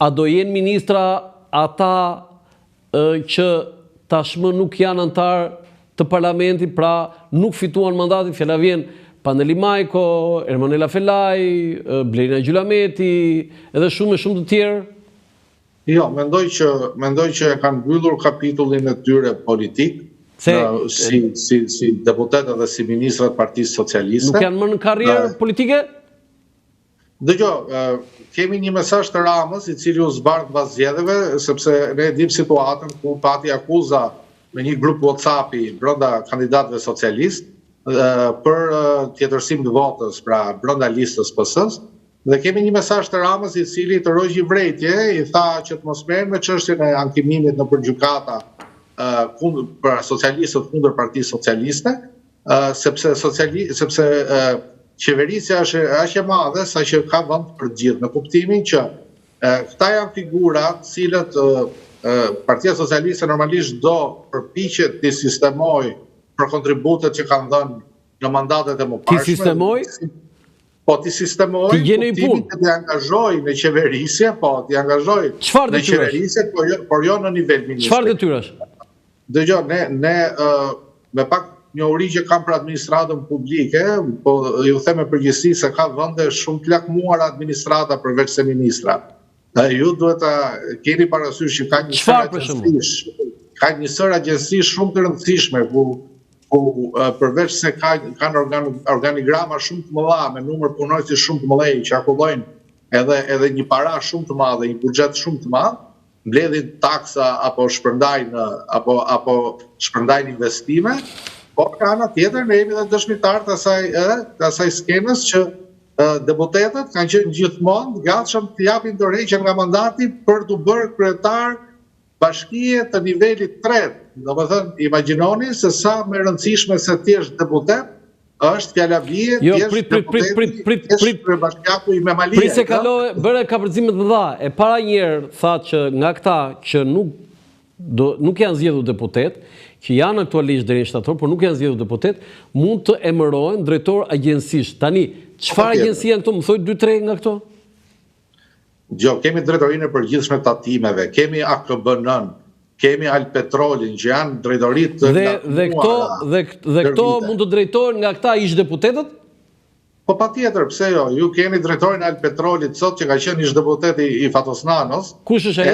a do jenë ministra ata që tashmë nuk janë antar të parlamentit, pra nuk fituan mandatin, fjala vjen Pandeli Majko, Ermanela Felaj, Blerina Gjulameti, edhe shumë të tjerë? Jo, mendoj që e kanë mbyllur kapitullin e tyre politik, si deputetet dhe si ministrat Partisë Socialiste. Nuk janë më në karrierë politike? Dëgjoj, kemi një mesazh të Ramës, i cili u zbardh pas zgjedhjeve, sepse ne dim situatën ku pati akuza me një grup WhatsApp-i brenda kandidatëve socialistë për tjetërsim të votës, pra brenda listës PS-s, dhe kemi një mesazh të Ramës i cili të rrogji vrejtje, i tha që të mos merren me çështjen e ankimimit në përgjykata për socialistët kundër Partisë Socialiste, sepse qeverisja është aq e madhe sa që ka vend për gjithë, në kuptimin që këta janë figurat cilët Partia Socialiste normalisht do përpiqet të sistemoj për kontributet që kanë dhënë në mandatet e mëparshme. Ti sistemoj? Po, ti sistemoj, kuptimin që t'i angazhoj në qeverisje, t'i angazhoj në qeverisje, por jo në nivel ministri. Çfarë detyrash? Dëgjoj, ne me pak njohuri që kam për administratën publike, po ju them me përgjegjësi se ka vende shumë të lakmuara administrata përveç se ministra. Ju duhet ta keni parasysh që ka një sër agjenci shumë të rëndësishme ku përveç se kanë organigrama shumë të mëdha me numër punojësi shumë të mëdhenj që akullojnë edhe një para shumë të madhe, një buxhet shumë të madh, mbledhin taksa apo shpërndajnë investime, por ka ana tjetër ne jemi dhe dëshmitar të asaj skenës që deputetët kanë qenë gjithmonë gatshëm të japin dorëheqje nga mandati për të bërë kryetar bashkie të nivelit 3. Domethënë, imagjinoni se sa më rëndësishme se ti je deputet, është fjala bie, ti je bashkiaku i Memalia. Prit se kaloi, bëre kapërcime të mëdha. E para një herë tha që nga këta që nuk janë zgjedhur deputet, që janë aktualisht deri në shtator, por nuk janë zgjedhur deputet, mund të emërohen drejtor agjencish. Tani, çfarë agjenci janë këto? Më thoj 2-3 nga këto? Jo, kemi drejtorinë e përgjithshme të tatimeve, kemi AKBN-n, kemi Alpetrolin, që janë drejtoritë të ndaluara. Dhe këto mund të drejtohen nga këta ish deputetët? Po patjetër, pse jo? Ju keni drejtorin e Alpetrolit sot që ka qenë ish deputeti i Fatosnanos. Kush është ai?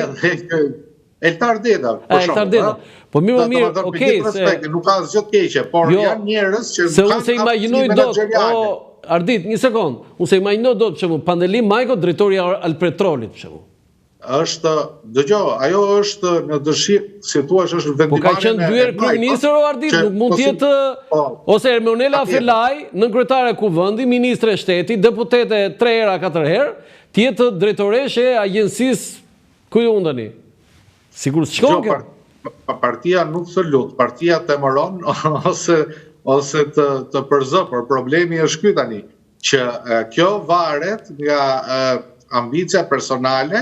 Eltar Deda. Eltar Deda. Po mirë, okay, nuk ka asgjë të keqe, por janë njerëz që se unë se imagjinoj dot, Ardit, një sekond, unë se imagjinoj dot që Pandeli Majko, drejtori i Alpetrolit, për shembull. Është, dëgjoj, ajo është në dëshirë, si thua, është vendimarrje. Po ka qenë dy herë kryeministër o Ardit, nuk mund të jetë ose Ermanela Felaj, nënkryetare e Kuvendi, ministre e shtetit, deputete 3 herë, 4 herë, të jetë drejtoreshe e agjencisë ku ju ndani. Sigur s'shkon kjo. Partia nuk të lut, partia të mëron ose të përzë, por problemi është ky tani, që kjo varet nga ambicia personale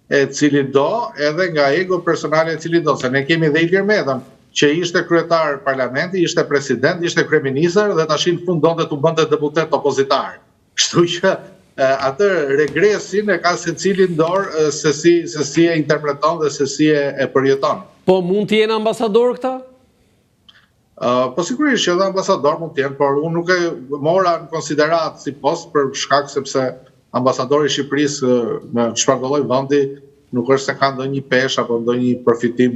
e cili do, edhe nga ego personale e cili do, se ne kemi dhe Ilir Medën, që ishte kryetar parlamenti, ishte president, ishte kryeministër, dhe tash në fund donte të bënte deputet opozitar. Kështu që atë regresin e ka secili në dorë se si e interpreton dhe se si e përjeton. Po mund të jenë ambasador këta? Po sigurisht që edhe ambasador mund të jenë, por unë nuk e mora në konsiderat si post për shkak sepse ambasadori i Shqipërisë në çfarëdo lloj vendi nuk është se ka ndonjë peshë apo ndonjë përfitim.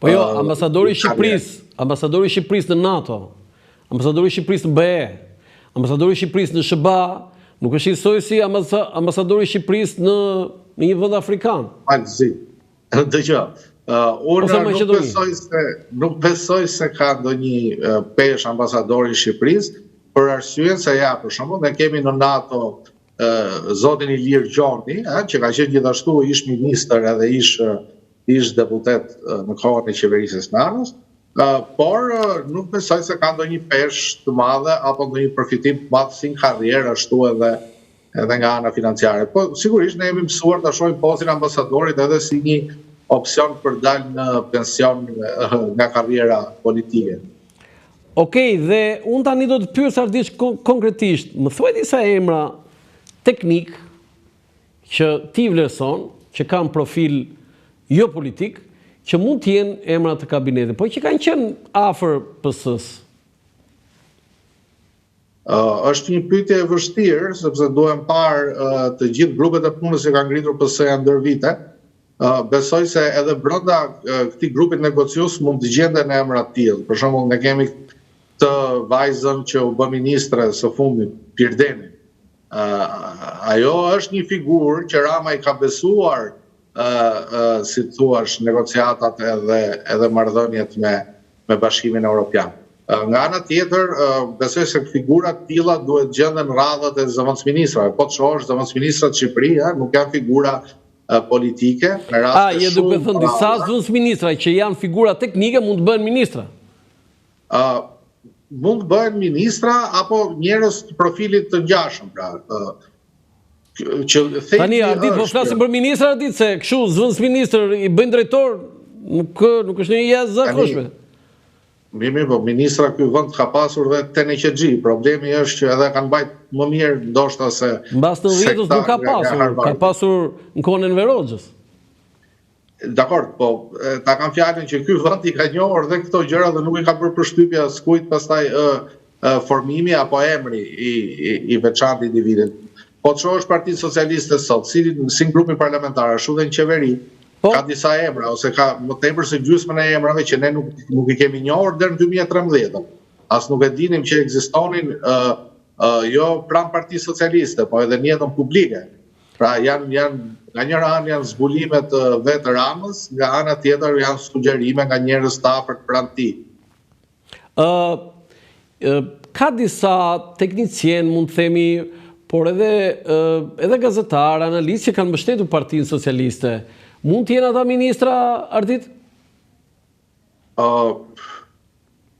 Po jo, ambasadori i Shqipërisë në NATO, ambasadori i Shqipërisë në BE, ambasadori i Shqipërisë në SBA, nuk është njësoj si ambasadori i Shqipërisë në një vend afrikan. Alzi. Dëgjoj. Unë nuk besoj se ka ndonjë peshë ambasadori i Shqipërisë, për arsyen se për shembull ne kemi në NATO zotin Ilir Gjoni, që ka qenë gjithashtu ish ministër edhe ish deputet në kohën e qeverisjes Nanos, por nuk besoj se ka ndonjë peshë të madhe apo ndonjë përfitim të madh si në karrierë ashtu edhe nga ana financiare. Po sigurisht ne jemi mësuar ta shohim postin e ambasadorit edhe si një opcion për dalë në pension nga karriera politike. Okej, dhe unë tani do të pyes Ardiç konkretisht, më thuaj disa emra teknik që ti vlerëson, që kanë profil jo politik, që mund të jenë emra të kabinetit, po që kanë qenë afër PS-s? Është një pyetje e vështirë, sepse duhem parë të gjithë grupet e punës që kanë ngritur PS-ja ndër vite. Besoj se edhe brenda këtij grupi negociues mund të gjenden emra të tillë. Për shembull, ne kemi të vajzën që u bë ministre së fundit, Pirdeni. Ajo është një figurë që Rama i ka besuar, si thuash, negociatat edhe marrëdhëniet me Bashkimin Evropian. Nga ana tjetër, besoj se figurat tilla duhet gjenden radhët e zëvendësministrave. Po të shohësh zëvendësministrat Shqipëri, nuk janë figura politike. Je duke thënë disa zëvendësministra që janë figura teknike mund të bëhen ministra? Mund të bëhen ministra apo njerëz të profilit të ngjashëm, pra. Tani, Ardit, po flasim për ministra, Ardit, se kështu zëvendësministër i bëjnë drejtor, nuk është një jashtëzakonshme. Mirë, po ministra ky vend ka pasur dhe Teneqexhi. Problemi është që edhe kanë bajt më mirë ndoshta se mbas 90-s nuk ka pasur, ka pasur në kohën e Enver Hoxhës. Dakor, po ta kam fjalën që ky vend i ka njohur dhe këto gjëra dhe nuk i ka bërë përshtypje askujt pastaj formimi apo emri i veçantë i individit. Po të shohësh Partinë Socialiste sot, si grupin parlamentar, ashtu dhe në qeveri, ka disa emra, ose ka më tepër se gjysmën e emrave që ne nuk i kemi njohur deri në 2013. As nuk e dinim që ekzistonin jo pranë Partisë Socialiste, po edhe në jetën publike. Pra janë nga njëra anë janë zbulimet vetë Ramës, nga ana tjetër janë sugjerime nga njerëz të afërt pranë tij. Ka disa teknicien, mund të themi, por edhe gazetar, analistë që kanë mbështetur Partinë Socialiste. Mund të jenë ata ministra, Ardit?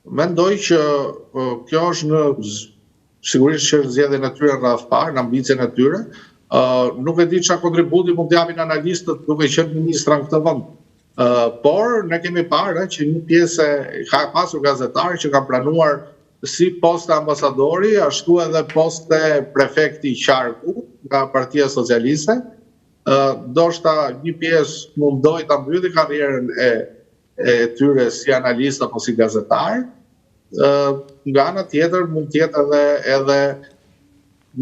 Mendoj që kjo është sigurisht që zgjedhje natyrë rreth parë, në ambicien e tyre. Nuk e di çfarë kontributi mund të japin analistët duke qenë ministra në këtë vend. Por ne kemi parë që një pjesë ka pasur gazetarë që kanë planuar si poste ambasadori, ashtu edhe poste prefekti i Qarku nga Partia Socialiste. Ndoshta një pjesë mundoi ta mbylli karrierën e tyre si analist apo si gazetar. Nga ana tjetër mund të jetë edhe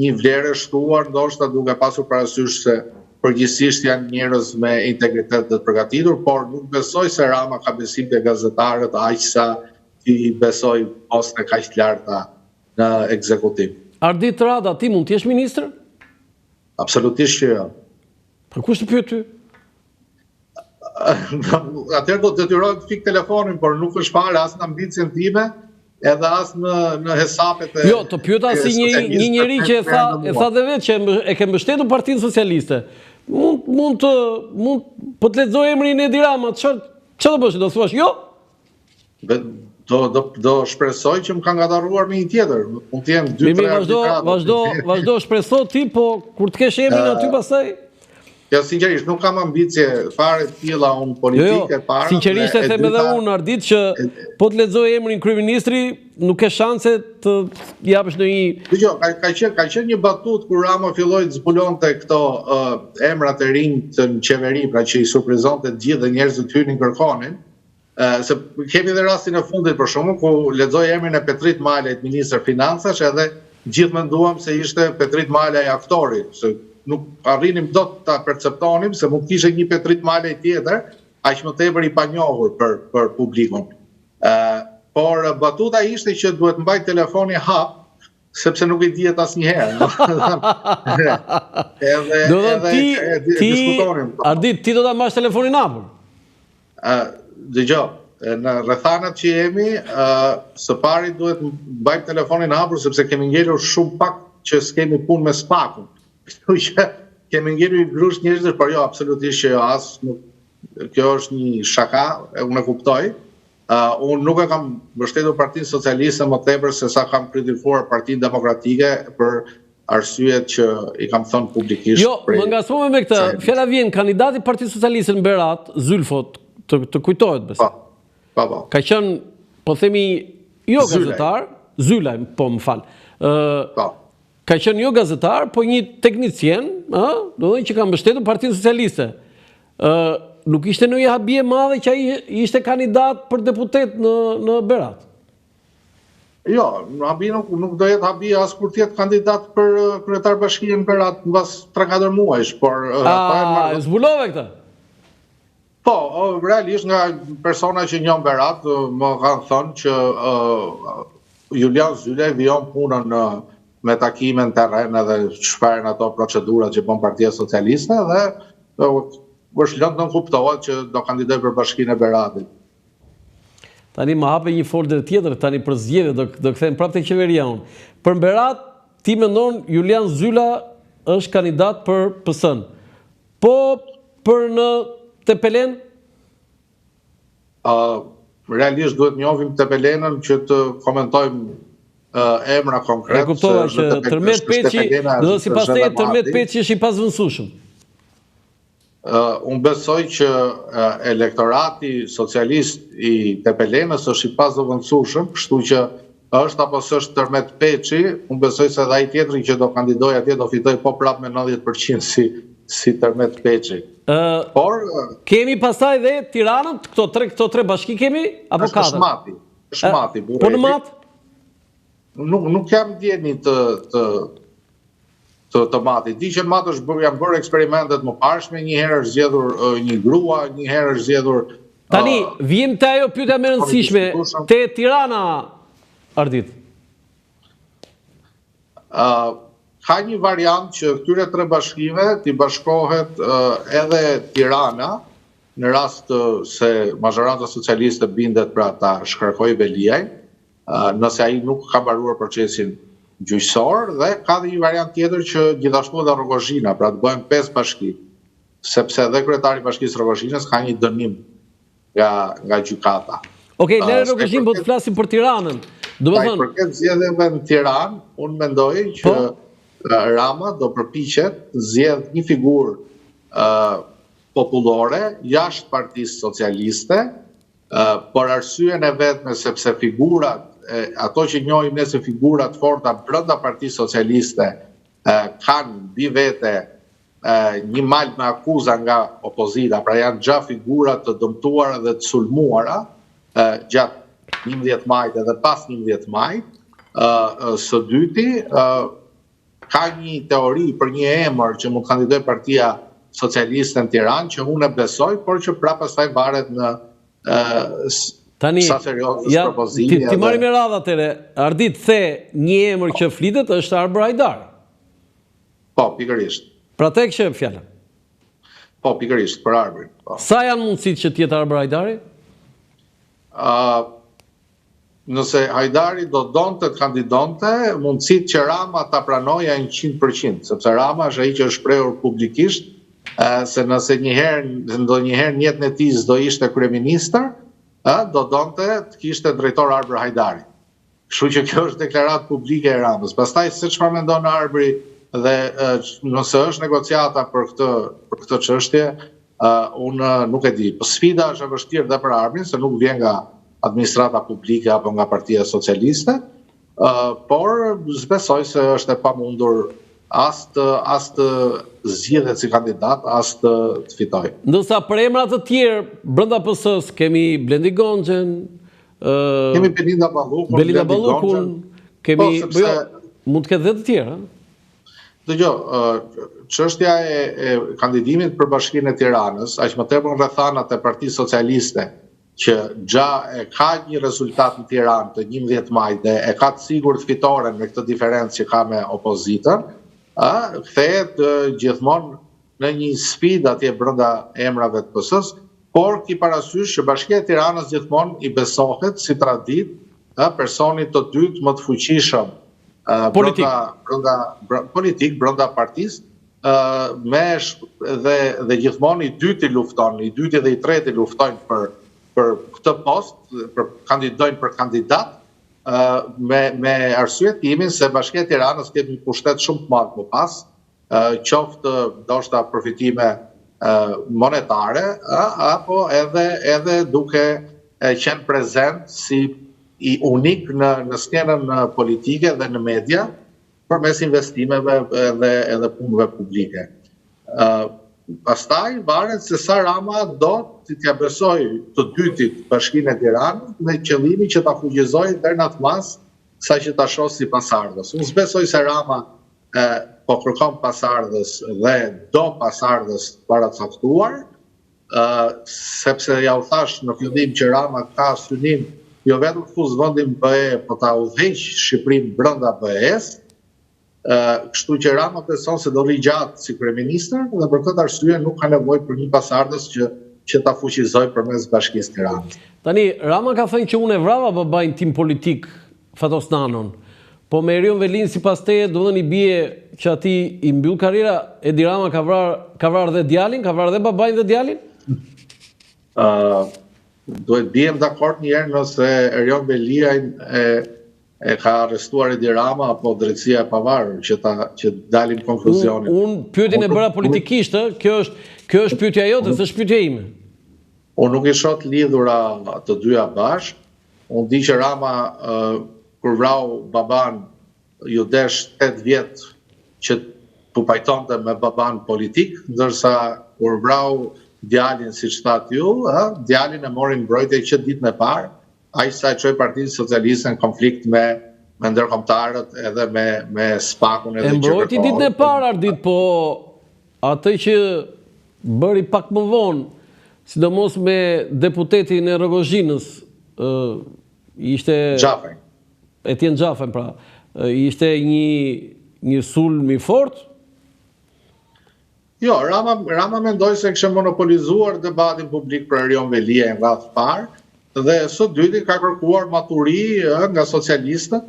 një vlerë e shtuar, ndoshta duke pasur parasysh se përgjithsisht janë njerëz me integritet të përgatitur, por nuk besoj se Rama ka besim te gazetarët aq sa i besoj poste kaq të larta në ekzekutiv. Ardit Rada, ti mund të jesh ministër? Absolutisht që jo. Për kush të pyet ty? Atëherë do të detyrohet të fik telefonin, por nuk është fare as në ambicien time, edhe as në hesapet e... Jo, të pyeta si një njeri që e tha dhe vetë që e ke mbështetur Partinë Socialiste. Mund po të lexoj emrin e Edi Rama, çfarë do bësh? Do thuash jo? Do shpresoj që më ka ngadarruar me një tjetër. Mund të jenë 2-3 vazhdo shpreso ti, po kur të kesh emrin aty pastaj. Jo, sinqerisht, nuk kam ambicie fare të tilla unë politike para. Sinqerisht e them edhe unë, Ardit, që po të lexoj emrin kryeministri, nuk ke shanse të japësh ndonjë. Dgjoj, ka qenë një batutë kur Rama filloi të zbulonte këto emrat e rinj të në qeveri, pra që i surprizonte të gjithë dhe njerëzit hynin kërkonin. Se kemi dhe rastin e fundit për shkakun ku lexoj emrin e Petrit Malajt, ministër financash, edhe gjithë menduam se ishte Petrit Malaj aktori, se nuk arrinim dot ta perceptonim se mund të kishte një Petrit Malaj tjetër, aq më tepër i panjohur për publikun. Por batuta ishte që duhet mbaj telefoni hap, sepse nuk i dihet asnjëherë. Ti, Ardit, ti do ta mbash telefonin hapur? Dgjoj, në rrethanat që jemi, së pari duhet mbaj telefonin hapur sepse kemi ngelur shumë pak që s'kemi punë me spakun. Kështu që kemi ngelur i grusht njerëzit, por jo, absolutisht që jo, kjo është një shaka, unë e kuptoj. Unë nuk e kam mbështetur Partinë Socialiste më tepër se sa kam kritikuar Partinë Demokratike për arsyet që i kam thënë publikisht. Jo, më ngasmove me këtë. Fjala vjen kandidati Partisë Socialiste në Berat, Zylfot, të kujtohet besoj. Po. Ka qenë, po themi, jo gazetar, Zylaj, po më fal. Ka qenë jo gazetar, po një teknicien, do të thënë që ka mbështetur Partinë Socialiste. nuk ishte në një habi e madhe që ai ishte kandidat për deputet në Berat? Jo, habi nuk do jetë habi as kur të jetë kandidat për kryetar bashkie në Berat mbas 3-4 muajsh, por zbulove këtë? Po, realisht nga persona që njohin Berat më kanë thënë që Julian Zyle vijon punën me takime në terren edhe shfaren ato procedurat që bën Partia Socialiste dhe është lëndë nënkuptohet që do kandidoj për Bashkinë e Beratit. Tani më hape një folder tjetër, tani për zgjedhje do kthejmë prapë te qeveria unë. Për Berat, ti mendon Julian Zyla është kandidat për PS-n. Po për në Tepelen? Realisht duhet njohim Tepelenën që të komentojmë emra konkret. E kuptova që Tërmet Peçi, do sipas teje Tërmet Peçi është i pasvendësueshëm. Unë besoj që elektorati socialist i Tepelenës është i pasvendësueshëm, kështu që është apo s'është Tërmet Peçi, unë besoj se edhe ai tjetri që do kandidoj atje do fitoj po prapë me 90% si Tërmet Peçi. Por kemi pastaj dhe Tiranën, këto tre bashki kemi apo katër? Shmati. Po në Mat? Nuk jam ndjeni të Matit. Di që në Mat janë bërë eksperimentet më parshme, një herë është zgjedhur një grua, një herë është zgjedhur. Tani, vjem te ajo pyetja më e rëndësishme, te Tirana, Ardit. Ka një variant që këtyre 3 bashkive t'i bashkohet edhe Tirana, në rast se mazhorata socialiste bindet pra ta shkarkojë Beliaj, nëse ai nuk ka mbaruar procesin gjyqësor, dhe ka dhe një variant tjetër që gjithashtu edhe Rogozhina, pra të bëhen 5 bashki, sepse edhe kryetari i bashkisë Rogozhinës ka një dënim nga gjykata. Okej, ne Rogozhin po të flasim për Tiranën. Do të thonë, përket zgjedhjeve në Tiranë, unë mendoj që Rama do përpiqet zgjedh një figurë popullore jashtë Partisë Socialiste, për arsyen e vetme sepse figurat, ato që njohim ne si figurat forta brenda Partisë Socialiste, kanë mbi vete një mal me akuza nga opozita, pra janë gjatë figurat të dëmtuara dhe të sulmuara gjatë 11 majit edhe pas 11 majit. Së dyti, ka një teori për një emër që mund të kandidojë Partia Socialiste në Tiranë, që unë e besoj, por që prapë pastaj varet në sa seriozës propozimi. Ti marrim me radhë atëre, Ardit the një emër që flitet është Arber Hajdari. Po, pikërisht. Pra tek që fjala. Po, pikërisht, për Arberin. Sa janë mundësitë që të jetë Arber Hajdari? Nëse Hajdari do donte të kandidonte, mundësit që Rama ta pranoja 100%, sepse Rama është ai që është shprehur publikisht se nëse ndonjëherë në jetën e tij do ishte kryeministër, do donte të kishte drejtor Arber Hajdari. Kështu që kjo është deklaratë publike e Ramës. Pastaj se çfarë mendon Arbri dhe nëse është negociata për këtë çështje, unë nuk e di. Sfida është e vështirë dhe për Arbrin, se nuk vjen nga administrata publike apo nga Partia Socialiste, por zbesoj se është e pamundur as të zgjidhet si kandidat, as të fitoj. Ndërsa për emra të tjerë brenda PS-s kemi Blendi Gonxhen, kemi Belinda Ballukun, kemi mund të ketë dhe të tjerë, Dëgjoj, çështja e kandidimit për Bashkinë e Tiranës, aq më tepër në rrethanat e Partisë Socialiste, që ka një rezultat në Tiranë të 11 majit dhe e ka të sigurt fitoren me këtë diferencë që ka me opozitën, kthehet gjithmonë në një sfidë atje brenda emrave të PS-s, por ki parasysh që Bashkia e Tiranës gjithmonë i besohet si tradit personit të dytë më të fuqishëm politik brenda partisë, dhe gjithmonë i dyti lufton, i dyti dhe i treti luftojnë për këtë post, kandidojnë për kandidat, me arsye timin se Bashkia e Tiranës ka një pushtet shumë të madh më pas, qoftë ndoshta përfitime monetare, apo edhe duke qenë prezent si i unik në skenën politike dhe në media, përmes investimeve edhe punëve publike. pastaj varet se sa Rama do t'ja besoj të dytit Bashkinë e Tiranës me qëllimi që ta fuqizojë deri në atë mas sa që ta shoh si pasardhës. Unë s'besoj se Rama po kërkon pasardhës dhe do pasardhës paracaktuar, sepse ja u thash në fillim që Rama ka synim jo vetëm të fuzë vendin BE, po ta udhëheq Shqipërinë brenda BE-s. Kështu që Rama beson se do rigjatë si kryeministër dhe për këtë arsye nuk ka nevojë për një pasardhës që ta fuqizojë përmes Bashkisë Tiranës. Tani Rama ka thënë që unë e vrava babain tim politik Fatos Nanon. Po me Erion Velin sipas teje do të thonë i bie që ati i mbyll karriera. Edi Rama ka vrarë dhe djalin, ka vrarë dhe babain dhe djalin? Duhet bijem dakord një herë nëse Erion Veliajn e ka arrestuar Edi Rama apo drejtësia e pavarur që dalim konkluzionin. Unë pyetjen e bëra politikisht, kjo është pyetja jote, s'është pyetja ime. Unë nuk i shoh të lidhura të dyja bashkë. Unë di që Rama kur vrau baban ju desh 8 vjet që pu pajtonte me baban politik, ndërsa kur vrau djalin, siç thatë ju, djalin e mori mbrojtje që ditën e parë, ai sa e çoi Partinë Socialiste në konflikt me ndërkombëtarët edhe me SPAK-un edhe që mbrojti ditën e parë Ardit, po atë që bëri pak më vonë, sidomos me deputetin e Rogozhinës, ishte Xhafaj. Etien Xhafaj, pra, ishte një sulm i fortë. Jo, Rama mendoj se kishte monopolizuar debatin publik për Erion Veliajn në radhë parë dhe së dyti ka kërkuar maturi nga socialistët,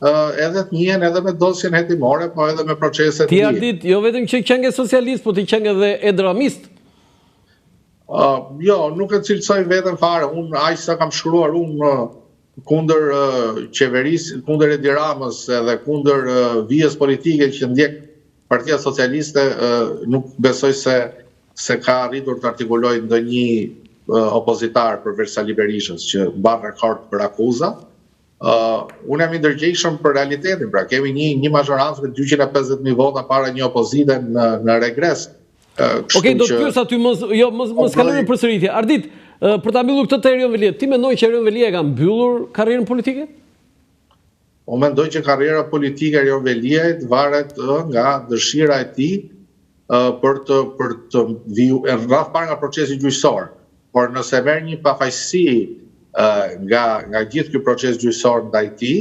edhe të njihen edhe me dosjen hetimore, po edhe me proceset Ti Ardit, jo vetëm që qenë socialist, po ti qenë edhe edramist. Jo, nuk e cilësoj veten fare. Unë aq sa kam shkruar unë kundër qeverisë, kundër Edi Ramës edhe kundër vijës politike që ndjek Partia Socialiste, nuk besoj se ka arritur të artikuloj ndonjë opozitar përveç Sali Berishës që mban rekord për akuza. Unë jam i ndërgjegjshëm për realitetin, pra kemi një mazhorancë me 250.000 vota para një opozite në regres. Okej, do të pyes aty mos kalojmë përsëritje. Ardit, për ta mbyllur këtë të Erion Veliaj, ti mendon që Erion Veliaj ka mbyllur karrierën politike? Unë mendoj që karriera politike e Erion Veliajt varet nga dëshira e tij për të viju në radhë parë nga procesi gjyqësor. Por nëse merr një pafajësi nga gjithë ky proces gjyqësor ndaj tij,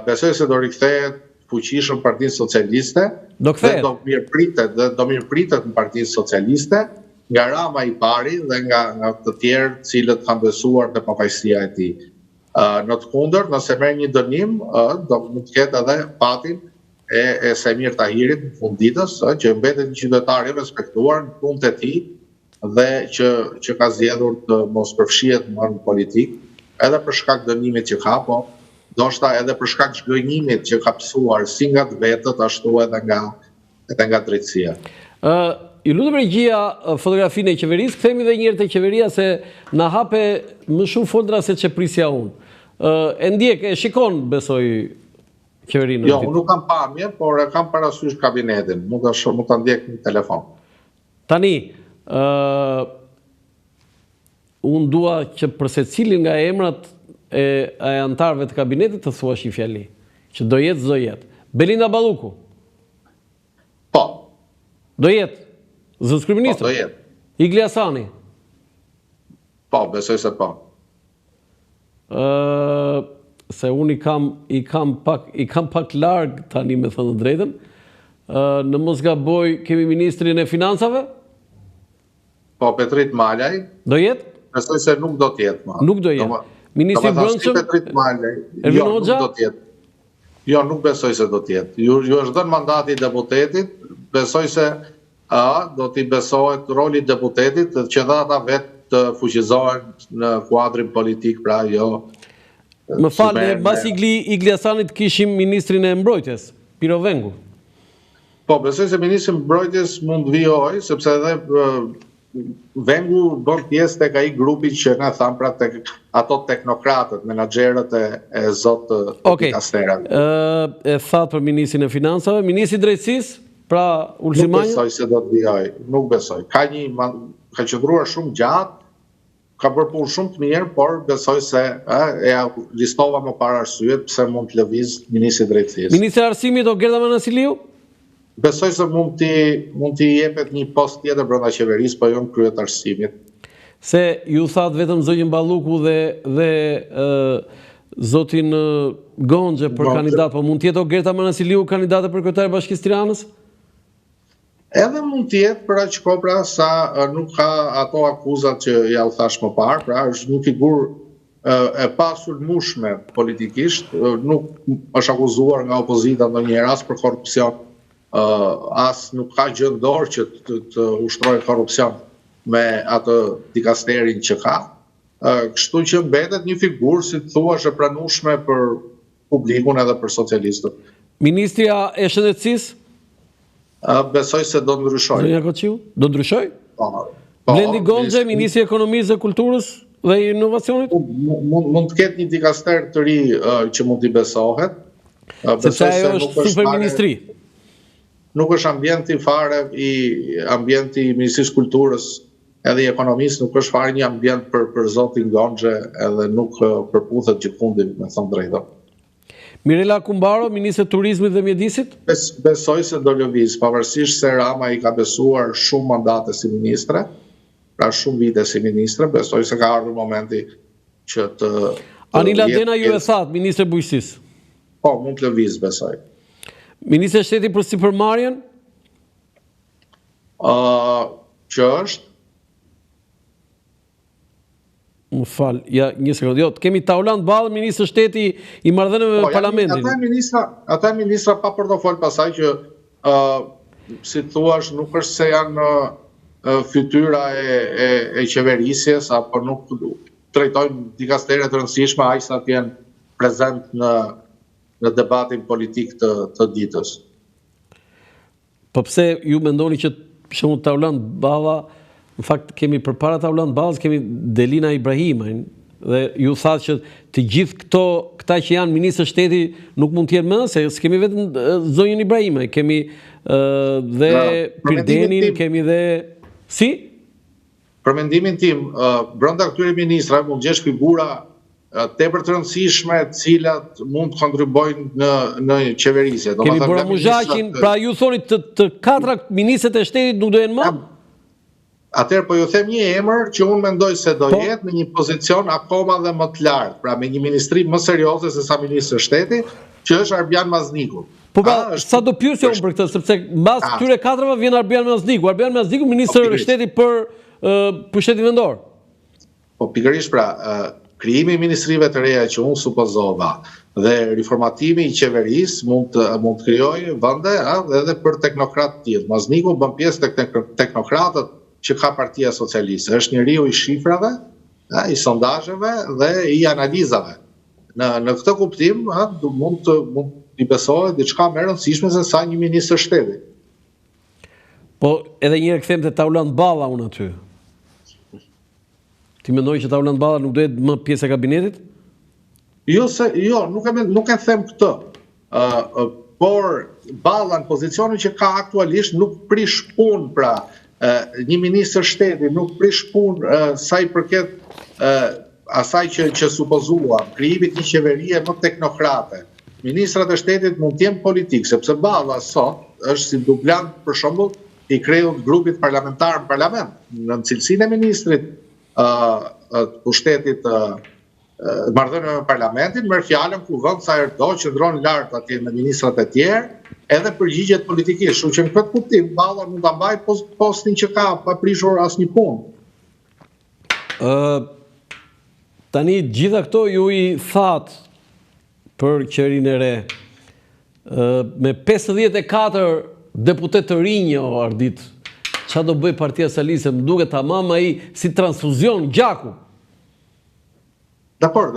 besoj se do rikthehet fuqishëm Partinë Socialiste. Do kthehet. Do mirëpritet në Partinë Socialiste nga Rama i pari dhe nga të tjerë cilët kanë besuar te pafajësia e tij. Në të kundërt, nëse merr një dënim, do mund të ketë edhe patin e Semir Tahirit në fund ditës, që mbetet një qytetar i respektuar në punët e tij dhe që ka zgjedhur të mos përfshihet më në politik, edhe për shkak dënimit që ka, po ndoshta edhe për shkak zhgënjimit që ka pësuar si nga të vetët, ashtu edhe nga drejtësia. I lutem regjia fotografinë e qeverisë, kthehemi edhe një herë te qeveria se na hape më shumë folra se çe prisja unë. E ndjek, e shikon, besoj, qeverinë? Jo, nuk kam pamje, por e kam parasysh kabinetin. Nuk ta ndjek në telefon. Tani, unë dua që për secilin nga emrat e antarëve të kabinetit të thuash një fjali, që do jetë, s'do jetë. Belinda Balluku? Po. Do jetë? Zëvendës kryeministër? Po, do jetë. Igli Hasani? Po, besoj se po. Se unë i kam pak larg tani, me thënë drejtën. Në mos gaboj, kemi ministrin e financave? Po, Petrit Malaj. Do jetë? Besoj se nuk do të jetë. Nuk do jetë. Ministri i Brendshëm? Petrit Malaj. Ervin Hoxha? Nuk do të jetë. Jo, nuk besoj se do të jetë. Ju është dhënë mandati i deputetit, besoj se do t'i besohet roli i deputetit që dha ata vetë të fuqizohen në kuadrin politik, pra jo. Më falë, mbas Igli Hasanit kishim ministrin e mbrojtjes, Piro Vengu. Po, besoj se ministri i mbrojtjes mund vijoj, sepse edhe Vengu bën pjesë tek ai grupi që na tham pra tek ato teknokratët, menaxherët e zot Kasterave. E thatë për ministrin e financave, ministri i drejtësisë? pra Ulzimanja? Nuk besoj se do të vijoj, nuk besoj. Ka qëndruar shumë gjatë, ka bërë punë shumë të mirë, por besoj se listova më parë arsyet pse mund të lëviz Ministri i Drejtësisë. Ministri i Arsimit o Gerda Manasiliu? Besoj se mund t'i jepet një post tjetër brenda qeverisë, po jo në krye të arsimit. Se ju thatë vetëm zonjën Balluku dhe zotin Gonxhe për kandidat, po mund tjetë o Gerda Manasiliu kandidate për kryetare Bashkisë Tiranës? Edhe mund tjetë për aq kohë pra sa nuk ka ato akuzat që ja u thash më parë, pra është një figurë e pasulmueshme politikisht, nuk është akuzuar nga opozita ndonjëherë as për korrupsion, as nuk ka gjë në dorë që të ushtrojë korrupsion me atë dikasterin që ka. Kështu që mbetet një figurë, si të thuash, e pranueshme për publikun edhe për socialistët. Ministria e Shëndetësisë? Besoj se do ndryshoj. Zonja Koqiu, do ndryshoj? Po. Blendi Gonxhe, Ministri i Ekonomisë dhe Kulturës dhe Inovacionit? Mund të ketë një dikaster të ri që mund t'i besohet. Sepse ajo është superministri. Nuk është ambienti fare ambienti i Ministrisë Kulturës edhe i Ekonomisë, nuk është fare një ambient për zotin Gonxhe edhe nuk përputhet gjithkundi, me thënë drejtën. Mirela Kumbaro, Ministre e Turizmit dhe Mjedisit? Besoj se do lëviz, pavarësisht se Rama i ka besuar shumë mandate si ministre, pra shumë vite si ministre, besoj se ka ardhur momenti që të... Anila Dena ju e thatë, Ministre Bujqësisë? Po, mund të lëviz, besoj. Ministre Shteti për Sipërmarrjen? Që është? Më falë, ja, një sekundë. Jo, kemi Tauland Ballë, Ministre Shteti i marrëdhënieve me Parlamentin. Ata ministra pa portofol pasaj që, si thuash, nuk është se janë fytyra e qeverisjes, apo nuk trajtojnë dikastere të rëndësishme, aq sa të jenë prezent në debatin politik të ditës. Po pse ju mendoni që shumë Tauland Balla, në fakt kemi përpara Tauland Ballës, kemi Delina Ibrahimajn, dhe ju thatë që të gjithë këta që janë ministrë shteti nuk mund t'jenë më, se s'kemi vetëm zonjën Ibrahimaj, kemi dhe Pirdenin, kemi dhe... Si? Për mendimin tim, brenda këtyre ministrave mund gjesh figura tepër të rëndësishme, cilat mund të kontribojnë në qeverisje. Kemi Bora Muzhaqin, pra ju thoni të katra ministret e shtetit nuk do jenë më? Atëherë po ju them një emër që unë mendoj se do jetë në një pozicion akoma dhe më të lartë, pra me një ministri më serioze se sa ministri i shtetit, që është Arbian Mazniku. Po sa do pyesja unë për këtë, sepse mbas këtyre katrave vjen Arbian Mazniku. Arbian Mazniku, ministri i shtetit për pushtetin vendor. Po pikërisht pra, krijimi i ministrive të reja që unë supozova dhe riformatimi i qeverisë mund të krijojë vende edhe për teknokrat të tillë. Mazniku bën pjesë tek teknokratët që ka Partia Socialiste. Është njeriu i shifrave, i sondazheve dhe i analizave. Në këtë kuptim, mund t'i besohet diçka më e rëndësishme se sa një ministër shteti. Po edhe një herë kthem te Tauland Balla unë aty. Ti mendoj që Tauland Balla nuk duhet më pjesë e kabinetit? Jo, nuk e them këtë. Por Balla në pozicionin që ka aktualisht nuk prish punë, pra një ministër shteti nuk prish punë sa i përket asaj që supozuam, krijimit një qeverie më teknokrate. Ministrat e shtetit mund të jenë politik, sepse Balla sot është si dublant për shembull i krejut grupit parlamentar në parlament, në cilësinë e ministrit të pushtetit marrëdhënieve me parlamentin, merr fjalën ku vend sa herdo qëndron lart atje me ministrat e tjerë, edhe përgjigjet politikisht. Kështu që në këtë kuptim Balla mund ta mbajë postin që ka pa prishur asnjë punë. Tani gjitha këto ju i thatë për qeverinë e re. Me 54 deputet të rinj o Ardit, çfarë do bëj Partia Socialiste? Më duket tamam ai si transfuzion gjaku. Dakor,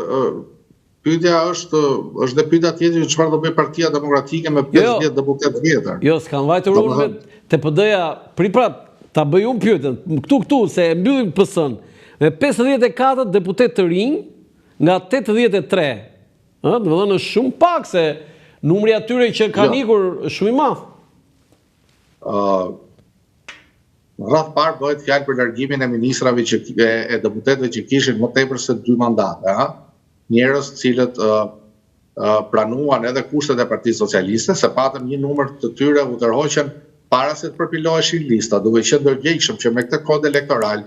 pyetja është dhe pyetja tjetër, çfarë do bëj Partia Demokratike me 50 deputet vjetër? Jo, s'kam vajtur unë me TPD-ja, pra ta bëj unë pyetjen, këtu se e mbyllim PS-n, me 54 deputet të rinj nga 83. Domethënë është shumë pak, se numri atyre që kanë ikur është shumë i madh. rreth parë bëhet fjalë për largimin e ministrave e deputetëve që kishin më tepër se 2 mandate, njerëz cilët pranuan edhe kushtet e Partisë Socialiste, se patëm një numër të tyre u tërhoqën para se të përpiloheshin lista, duke qenë ndërgjegjshëm që me këtë kod elektoral,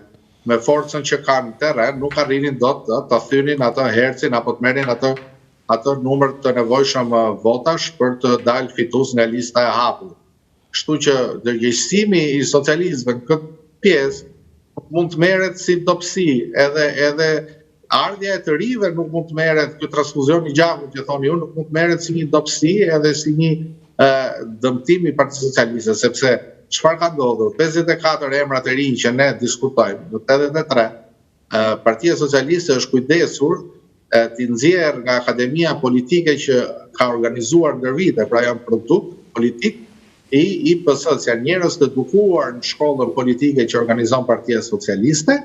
me forcën që kanë terren, nuk arrinin dot të thynin atë hercin apo të merrin atë numër të nevojshëm votash për të dalë fitues nga lista e hapur. Kështu që ndërgjegjësimi i socialistëve në këtë pjesë mund të merret si dobësi, edhe ardhja e të rive nuk mund të merret, ky transfuzion i gjakut që thoni ju, nuk mund të merret si një dobësi edhe si një dëmtim i Partisë Socialiste, sepse çfarë ka ndodhur? 54 emrat e rinj që ne diskutojmë, në 83, Partia Socialiste është kujdesur t'i nxjerrë nga akademia politike që ka organizuar ndër vite, pra janë produkt politik i IPS-s, janë njerëz të edukuar në shkollën politike që organizon Partia Socialiste,